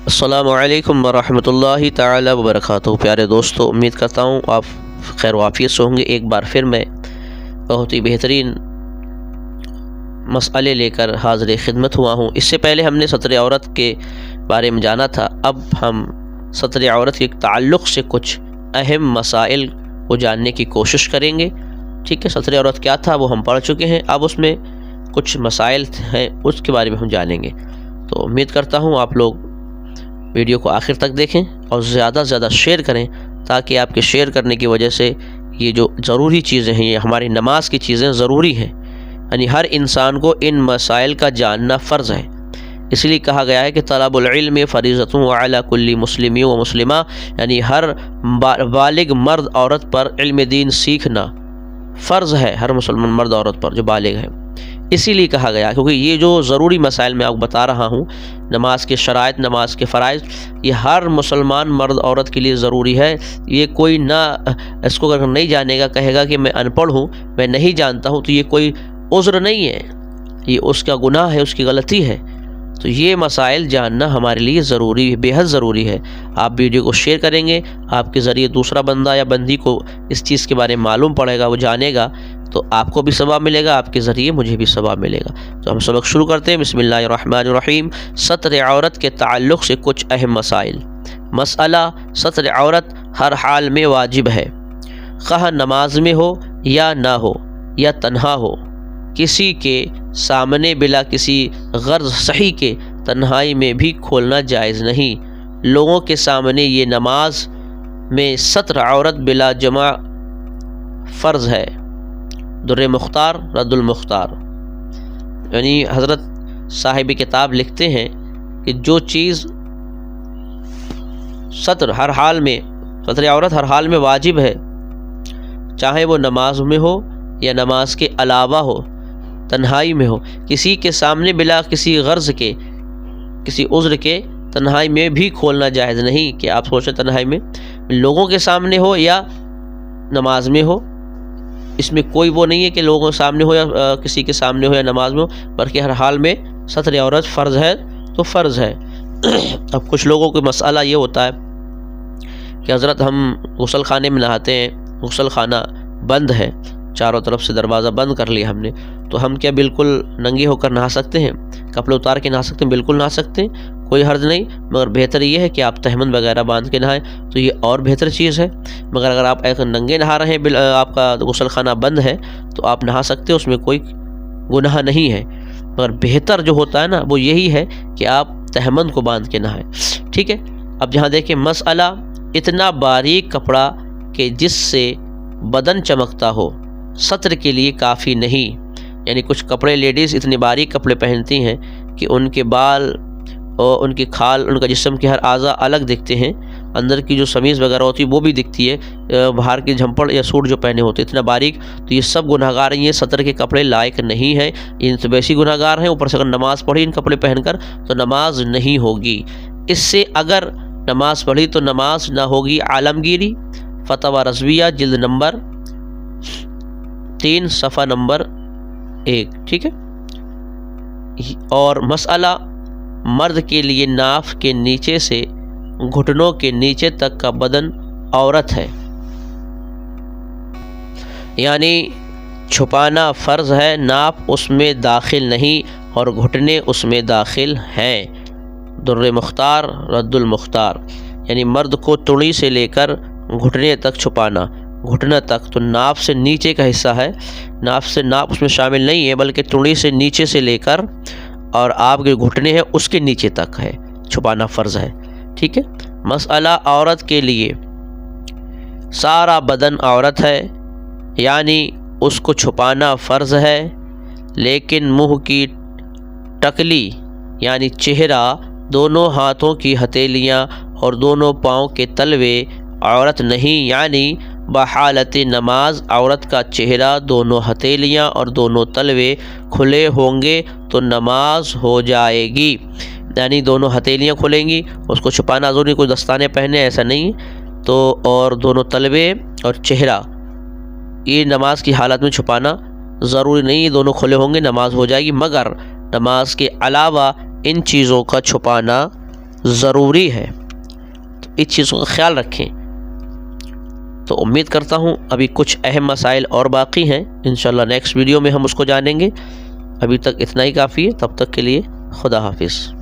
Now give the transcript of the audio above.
السلام علیکم ورحمۃ اللہ تعالی وبرکاتہ۔ پیارے دوستو، امید کرتا ہوں آپ خیر و عافیت سے ہوں گے۔ ایک بار پھر میں بہت ہی بہترین مسئلے لے کر حاضر خدمت ہوا ہوں۔ اس سے پہلے ہم نے سطر عورت کے بارے میں جانا تھا، اب ہم سطر عورت کے تعلق سے کچھ اہم مسائل کو جاننے کی کوشش کریں گے۔ ٹھیک ہے، سطر عورت کیا تھا وہ ہم پڑھ چکے ہیں، اب اس میں کچھ مسائل ہیں اس کے بارے میں ہم جانیں گے۔ تو امید کرتا ہوں آپ لوگ ویڈیو کو آخر تک دیکھیں اور زیادہ سے زیادہ شیئر کریں، تاکہ آپ کے شیئر کرنے کی وجہ سے یہ جو ضروری چیزیں ہیں، یہ ہماری نماز کی چیزیں ضروری ہیں، یعنی ہر انسان کو ان مسائل کا جاننا فرض ہے۔ اس لیے کہا گیا ہے کہ طلب العلم فریضۃ علی کل مسلم و مسلمہ، یعنی ہر بالغ مرد عورت پر علم دین سیکھنا فرض ہے، ہر مسلمان مرد عورت پر جو بالغ ہے۔ اسی لیے کہا گیا کیونکہ یہ جو ضروری مسائل میں آپ کو بتا رہا ہوں، نماز کے شرائط، نماز کے فرائض، یہ ہر مسلمان مرد عورت کے لیے ضروری ہے۔ یہ کوئی نہ اس کو اگر نہیں جانے گا، کہے گا کہ میں ان پڑھ ہوں، میں نہیں جانتا ہوں، تو یہ کوئی عذر نہیں ہے، یہ اس کا گناہ ہے، اس کی غلطی ہے۔ تو یہ مسائل جاننا ہمارے لیے ضروری ہے، بے حد ضروری ہے۔ آپ ویڈیو کو شیئر کریں گے، آپ کے ذریعے دوسرا بندہ یا بندی کو اس چیز کے بارے میں معلوم پڑے گا، وہ جانے گا، تو آپ کو بھی ثواب ملے گا، آپ کے ذریعے مجھے بھی ثواب ملے گا۔ تو ہم سبق شروع کرتے ہیں۔ بسم اللہ الرحمن الرحیم۔ سطر عورت کے تعلق سے کچھ اہم مسائل۔ مسئلہ: سطر عورت ہر حال میں واجب ہے، خواہ نماز میں ہو یا نہ ہو یا تنہا ہو۔ کسی کے سامنے بلا کسی غرض صحیح کے تنہائی میں بھی کھولنا جائز نہیں۔ لوگوں کے سامنے یہ نماز میں سطر عورت بلا جمع فرض ہے۔ در مختار رد المختار، یعنی حضرت صاحب کتاب لکھتے ہیں کہ جو چیز سطر عورت ہر حال میں واجب ہے، چاہے وہ نماز میں ہو یا نماز کے علاوہ ہو، تنہائی میں ہو، کسی کے سامنے بلا کسی غرض کے، کسی عذر کے تنہائی میں بھی کھولنا جائز نہیں۔ کہ آپ سوچیں تنہائی میں لوگوں کے سامنے ہو یا نماز میں ہو، اس میں کوئی وہ نہیں ہے کہ لوگوں کے سامنے ہو یا کسی کے سامنے ہو یا نماز میں ہو، بلکہ ہر حال میں سطر عورت فرض ہے تو فرض ہے۔ اب کچھ لوگوں کا مسئلہ یہ ہوتا ہے کہ حضرت ہم غسل خانے میں نہاتے ہیں، غسل خانہ بند ہے، چاروں طرف سے دروازہ بند کر لیا ہم نے، تو ہم کیا بالکل ننگے ہو کر نہا سکتے ہیں؟ کپڑے اتار کے نہا سکتے ہیں؟ بالکل نہا سکتے ہیں، کوئی حرج نہیں، مگر بہتر یہ ہے کہ آپ تہمند وغیرہ باندھ کے نہائیں، تو یہ اور بہتر چیز ہے۔ مگر اگر آپ ایک ننگے نہا رہے ہیں، آپ کا غسل خانہ بند ہے، تو آپ نہا سکتے ہیں، اس میں کوئی گناہ نہیں ہے، مگر بہتر جو ہوتا ہے نا وہ یہی ہے کہ آپ تہمند کو باندھ کے نہائیں۔ ٹھیک ہے، اب جہاں دیکھیں مسئلہ: اتنا باریک کپڑا کہ جس سے بدن چمکتا ہو سطر کے لیے کافی نہیں۔ یعنی کچھ کپڑے لیڈیز اتنے باریک کپڑے پہنتی ہیں کہ ان کے بال اور ان کی کھال، ان کا جسم کے ہر اعضاء الگ دکھتے ہیں، اندر کی جو سمیز وغیرہ ہوتی ہے وہ بھی دکھتی ہے، باہر کی جھمپڑ یا سوٹ جو پہنے ہوتے اتنا باریک، تو یہ سب گناہ گار ہیں، یہ سطر کے کپڑے لائق نہیں ہیں، ان سے بیسی گناہ گار ہیں۔ اوپر سے اگر نماز پڑھی ان کپڑے پہن کر تو نماز نہیں ہوگی۔ اس سے اگر نماز پڑھی تو نماز نہ ہوگی۔ عالمگیری، فتویٰ رضویہ، جلد نمبر 3 صفحہ نمبر 1۔ ٹھیک ہے، اور مسئلہ: مرد کے لیے ناف کے نیچے سے گھٹنوں کے نیچے تک کا بدن عورت ہے، یعنی چھپانا فرض ہے، ناف اس میں داخل نہیں اور گھٹنے اس میں داخل ہیں۔ در مختار رد المختار، یعنی مرد کو تڑی سے لے کر گھٹنے تک چھپانا، گھٹنا تک تو ناف سے نیچے کا حصہ ہے، ناف اس میں شامل نہیں ہے، بلکہ تڑی سے نیچے سے لے کر اور آپ کے گھٹنے ہیں اس کے نیچے تک ہے، چھپانا فرض ہے۔ ٹھیک ہے، مسئلہ: عورت کے لیے سارا بدن عورت ہے، یعنی اس کو چھپانا فرض ہے، لیکن منہ کی ٹکلی یعنی چہرہ، دونوں ہاتھوں کی ہتھیلیاں اور دونوں پاؤں کے تلوے عورت نہیں، یعنی بحالت نماز عورت کا چہرہ، دونوں ہتھیلیاں اور دونوں تلوے کھلے ہوں گے تو نماز ہو جائے گی۔ یعنی دونوں ہتھیلیاں کھلیں گی، اس کو چھپانا ضروری، کوئی دستانے پہنے ایسا نہیں تو، اور دونوں تلوے اور چہرہ یہ نماز کی حالت میں چھپانا ضروری نہیں، دونوں کھلے ہوں گے نماز ہو جائے گی۔ مگر نماز کے علاوہ ان چیزوں کا چھپانا ضروری ہے، تو اس چیز کا خیال رکھیں۔ تو امید کرتا ہوں ابھی کچھ اہم مسائل اور باقی ہیں، انشاءاللہ نیکسٹ ویڈیو میں ہم اس کو جانیں گے۔ ابھی تک اتنا ہی کافی ہے، تب تک کے لیے خدا حافظ۔